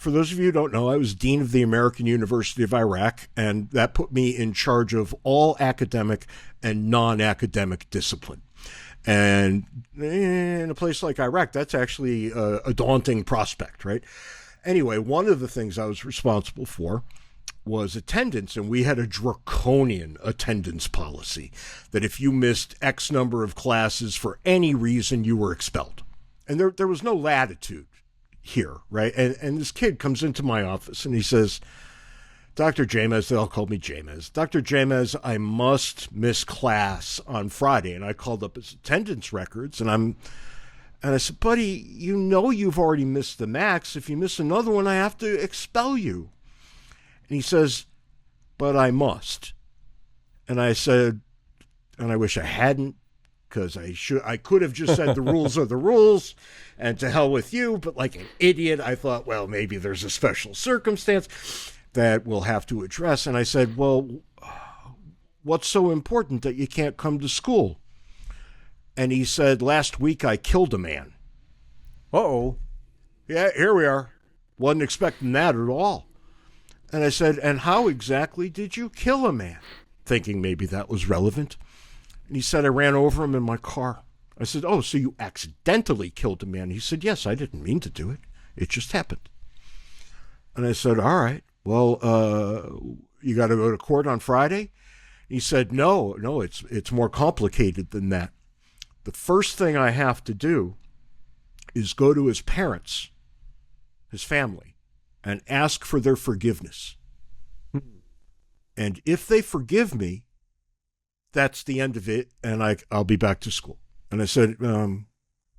for those of you who don't know, I was dean of the American University of Iraq, and that put me in charge of all academic and non-academic discipline. And in a place like Iraq, that's actually a daunting prospect, right? Anyway, one of the things I was responsible for was attendance, and we had a draconian attendance policy that if you missed X number of classes for any reason, you were expelled. And there was no latitude here, right? And this kid comes into my office and he says, Dr. Jamez, they all called me Jamez. Dr. Jamez, I must miss class on Friday. And I called up his attendance records and I said, buddy, you know you've already missed the max. If you miss another one, I have to expel you. And he says, but I must. And I said, and I wish I hadn't, because I could have just said the rules are the rules and to hell with you. But like an idiot, I thought, well, maybe there's a special circumstance that we'll have to address. And I said, well, what's so important that you can't come to school? And he said, last week I killed a man. Uh-oh. Yeah, here we are. Wasn't expecting that at all. And I said, and how exactly did you kill a man? Thinking maybe that was relevant. And he said, I ran over him in my car. I said, oh, so you accidentally killed a man? He said, yes, I didn't mean to do it. It just happened. And I said, all right, well, you got to go to court on Friday? He said, no, it's more complicated than that. The first thing I have to do is go to his parents, his family, and ask for their forgiveness. And if they forgive me, that's the end of it, and I'll be back to school. And I said,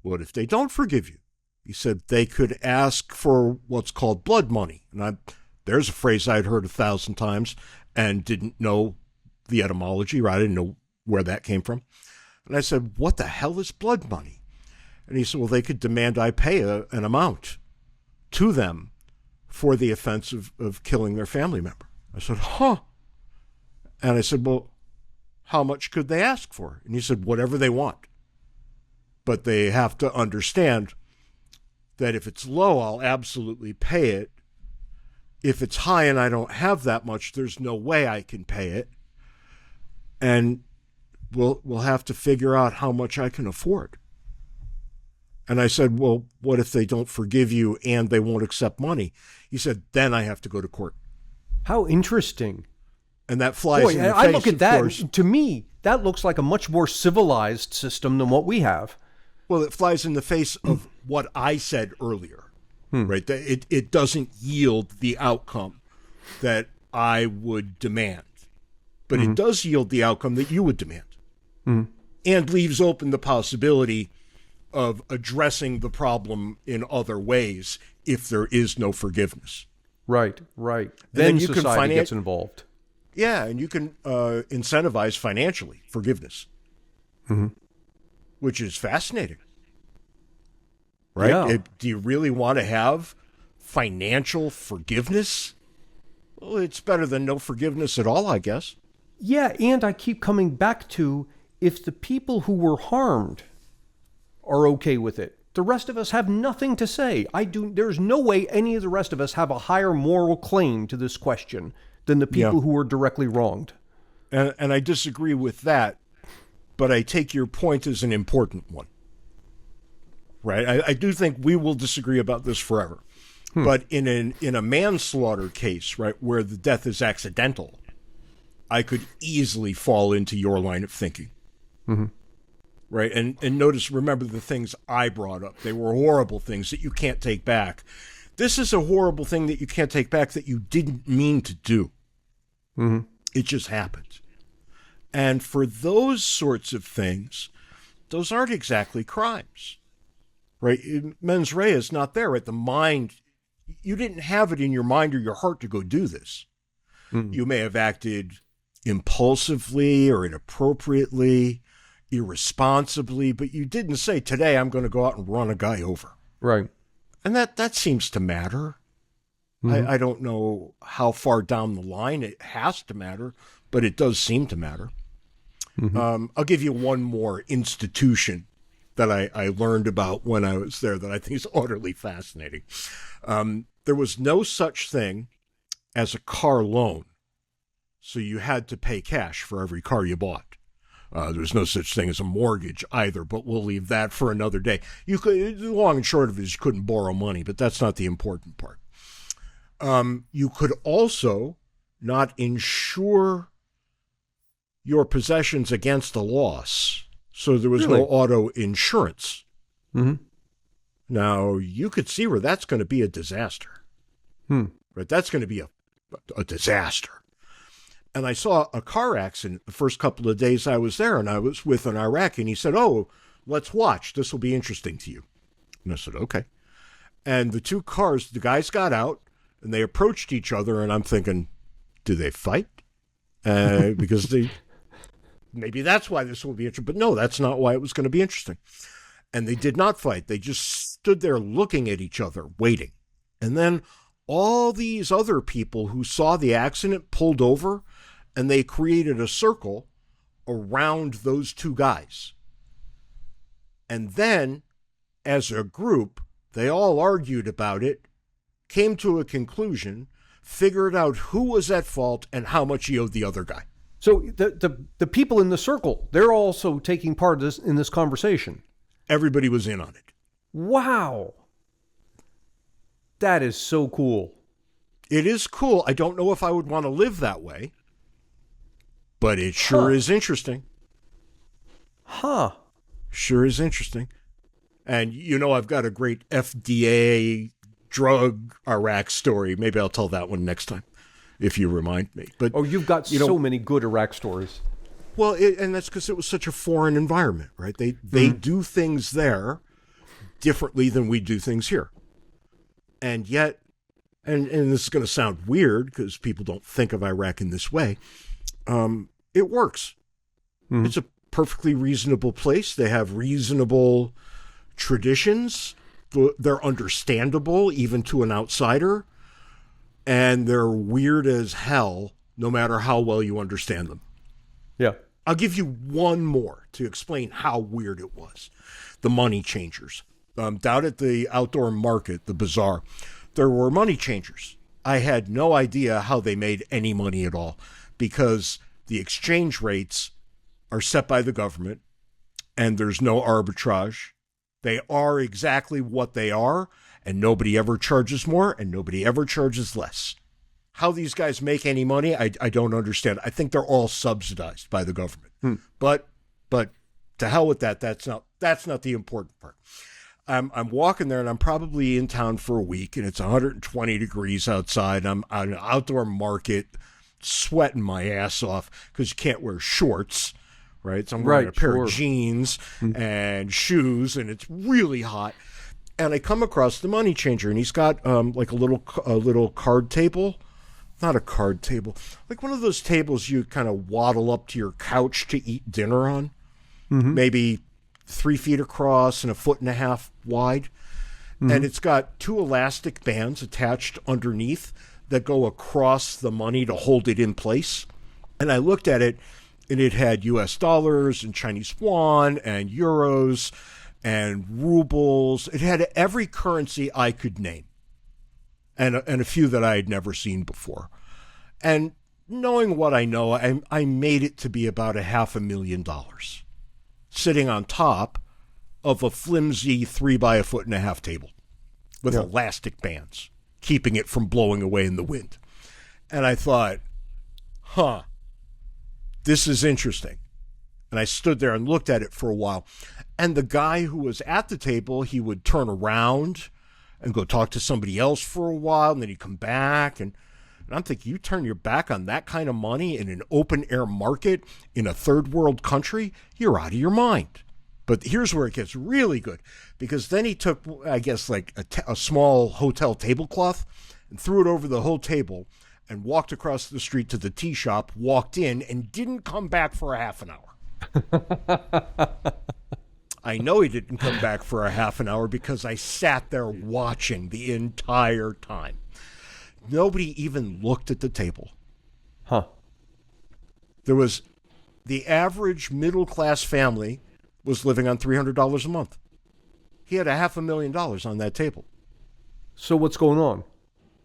what if they don't forgive you? He said they could ask for what's called blood money. And there's a phrase I'd heard 1,000 times and didn't know the etymology, right? I didn't know where that came from. And I said, what the hell is blood money? And he said, well, they could demand I pay an amount to them for the offense of killing their family member. I said, huh? And I said, well, how much could they ask for? And he said, whatever they want. But they have to understand that if it's low, I'll absolutely pay it. If it's high and I don't have that much, there's no way I can pay it. And we'll have to figure out how much I can afford. And I said, well, what if they don't forgive you and they won't accept money? He said, then I have to go to court. How interesting. And that flies in the face, I look at that, course. To me, that looks like a much more civilized system than what we have. Well, it flies in the face of what I said earlier, right? That it doesn't yield the outcome that I would demand, but it does yield the outcome that you would demand, and leaves open the possibility of addressing the problem in other ways if there is no forgiveness. Right. Then society gets involved. Yeah, and you can incentivize financially forgiveness, which is fascinating, right? Yeah. Do you really want to have financial forgiveness? Well, it's better than no forgiveness at all, I guess. Yeah, and I keep coming back to, if the people who were harmed are okay with it, the rest of us have nothing to say. There's no way any of the rest of us have a higher moral claim to this question than the people who were directly wronged. And I disagree with that, but I take your point as an important one. Right? I do think we will disagree about this forever. But in a manslaughter case, right, where the death is accidental, I could easily fall into your line of thinking. Right? And notice, remember the things I brought up. They were horrible things that you can't take back. This is a horrible thing that you can't take back that you didn't mean to do. It just happened. And for those sorts of things, those aren't exactly crimes. Right? Mens rea is not there, right? The mind, you didn't have it in your mind or your heart to go do this. You may have acted impulsively or inappropriately, irresponsibly, but you didn't say, today I'm going to go out and run a guy over. Right. And that seems to matter. I don't know how far down the line it has to matter, but it does seem to matter. I'll give you one more institution that I learned about when I was there that I think is utterly fascinating. there was no such thing as a car loan. So you had to pay cash for every car you bought. There was no such thing as a mortgage either, but we'll leave that for another day. You could, the long and short of it is you couldn't borrow money, but that's not the important part. You could also not insure your possessions against a loss. So there was no auto insurance. Mm-hmm. Now, you could see where that's going to be a disaster. Right? That's going to be a disaster. And I saw a car accident the first couple of days I was there, and I was with an Iraqi, and he said, "Oh, let's watch. This will be interesting to you." And I said, "Okay." And the two cars, the guys got out, and they approached each other, and I'm thinking, do they fight? Because maybe that's why this will be interesting. But no, that's not why it was going to be interesting. And they did not fight. They just stood there looking at each other, waiting. And then all these other people who saw the accident pulled over, and they created a circle around those two guys. And then, as a group, they all argued about it, came to a conclusion, figured out who was at fault and how much he owed the other guy. So the people in the circle, they're also taking part in this conversation. Everybody was in on it. Wow. That is so cool. It is cool. I don't know if I would want to live that way, but it sure is interesting. Huh. Sure is interesting. And you know, I've got a great FDA drug Iraq story. Maybe I'll tell that one next time, if you remind me. But you've got so many good Iraq stories. Well, and that's because it was such a foreign environment, right? They do things there differently than we do things here. And yet, and this is going to sound weird because people don't think of Iraq in this way, it works. Mm-hmm. It's a perfectly reasonable place. They have reasonable traditions. They're understandable even to an outsider. And they're weird as hell no matter how well you understand them. Yeah. I'll give you one more to explain how weird it was. The money changers. Down at the outdoor market, the bazaar, there were money changers. I had no idea how they made any money at all because the exchange rates are set by the government and there's no arbitrage. They are exactly what they are, and nobody ever charges more and nobody ever charges less. How these guys make any money, I don't understand. I think they're all subsidized by the government. But to hell with that. That's not the important part. I'm walking there, and I'm probably in town for a week, and it's 120 degrees outside. I'm at an outdoor market, sweating my ass off because you can't wear shorts, right? So I'm wearing a pair of jeans and shoes, and it's really hot. And I come across the money changer, and he's got like a little card table. Not a card table, like one of those tables you kind of waddle up to your couch to eat dinner on, maybe 3 feet across and 1.5 feet wide. And it's got two elastic bands attached underneath that go across the money to hold it in place. And I looked at it, and it had US dollars and Chinese yuan and euros and rubles. It had every currency I could name. And a few that I had never seen before. And knowing what I know, I made it to be about $500,000 sitting on top of a flimsy 3 by 1.5 foot table with elastic bands, keeping it from blowing away in the wind. And I thought, this is interesting. And I stood there and looked at it for a while. And the guy who was at the table, he would turn around and go talk to somebody else for a while, and then he'd come back. And I'm thinking, you turn your back on that kind of money in an open-air market in a third-world country? You're out of your mind. But here's where it gets really good, because then he took, I guess, like a small hotel tablecloth and threw it over the whole table and walked across the street to the tea shop, walked in, and didn't come back for a half an hour. I know he didn't come back for a half an hour because I sat there watching the entire time. Nobody even looked at the table. There was the average middle-class family was living on $300 a month. He had $500,000 on that table. So what's going on?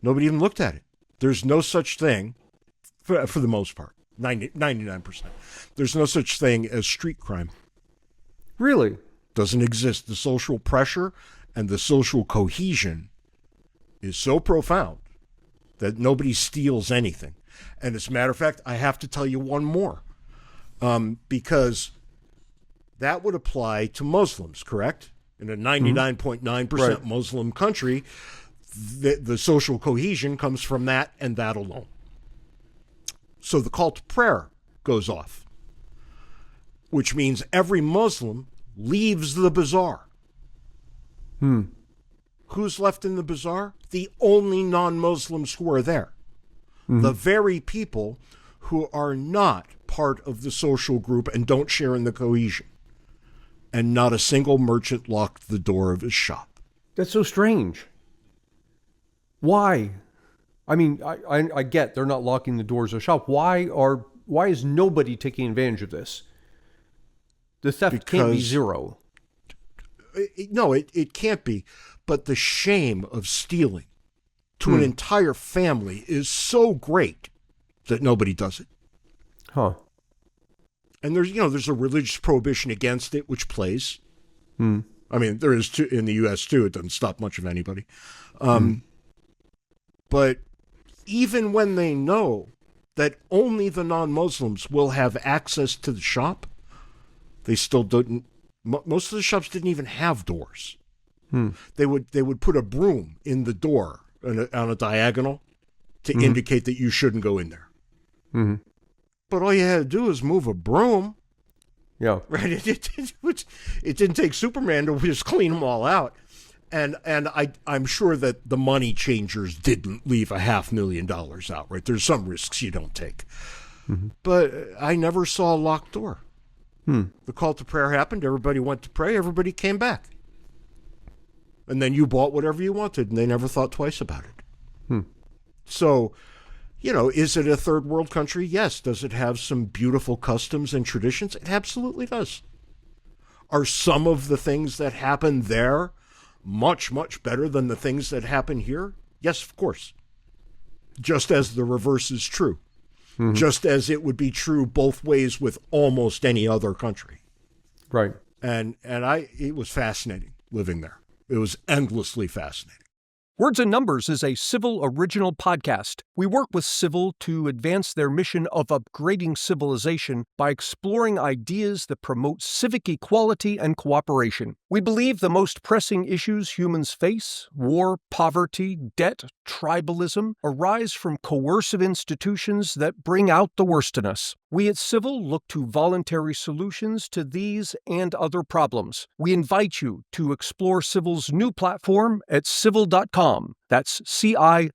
Nobody even looked at it. There's no such thing, for the most part, 99%. There's no such thing as street crime. Really? Doesn't exist. The social pressure and the social cohesion is so profound that nobody steals anything. And as a matter of fact, I have to tell you one more, because that would apply to Muslims, correct? In a 99.9% Muslim country, the social cohesion comes from that and that alone. So the call to prayer goes off, which means every Muslim leaves the bazaar. Who's left in the bazaar? The only non-Muslims who are there. The very people who are not part of the social group and don't share in the cohesion. And not a single merchant locked the door of his shop. That's so strange. Why? I mean, I get they're not locking the doors of the shop. Why is nobody taking advantage of this? The theft can't be zero. No, it can't be. But the shame of stealing to an entire family is so great that nobody does it. Huh. And there's a religious prohibition against it, which plays. I mean, there is in the U.S. too. It doesn't stop much of anybody. But even when they know that only the non-Muslims will have access to the shop, they still don't. Most of the shops didn't even have doors. They would put a broom in the door on a diagonal to indicate that you shouldn't go in there. But all you had to do is move a broom. Yeah. Right. It didn't take Superman to just clean them all out. And I'm sure that the money changers didn't leave $500,000 out. Right. There's some risks you don't take. But I never saw a locked door. The call to prayer happened. Everybody went to pray. Everybody came back. And then you bought whatever you wanted, and they never thought twice about it. So, is it a third world country? Yes. Does it have some beautiful customs and traditions? It absolutely does. Are some of the things that happen there much, much better than the things that happen here? Yes, of course. Just as the reverse is true. Just as it would be true both ways with almost any other country. Right. And it was fascinating living there. It was endlessly fascinating. Words and Numbers is a CiVL original podcast. We work with CiVL to advance their mission of upgrading civilization by exploring ideas that promote civic equality and cooperation. We believe the most pressing issues humans face, war, poverty, debt, tribalism, arise from coercive institutions that bring out the worst in us. We at CiVL look to voluntary solutions to these and other problems. We invite you to explore CiVL's new platform at civil.com. That's CiVL.com.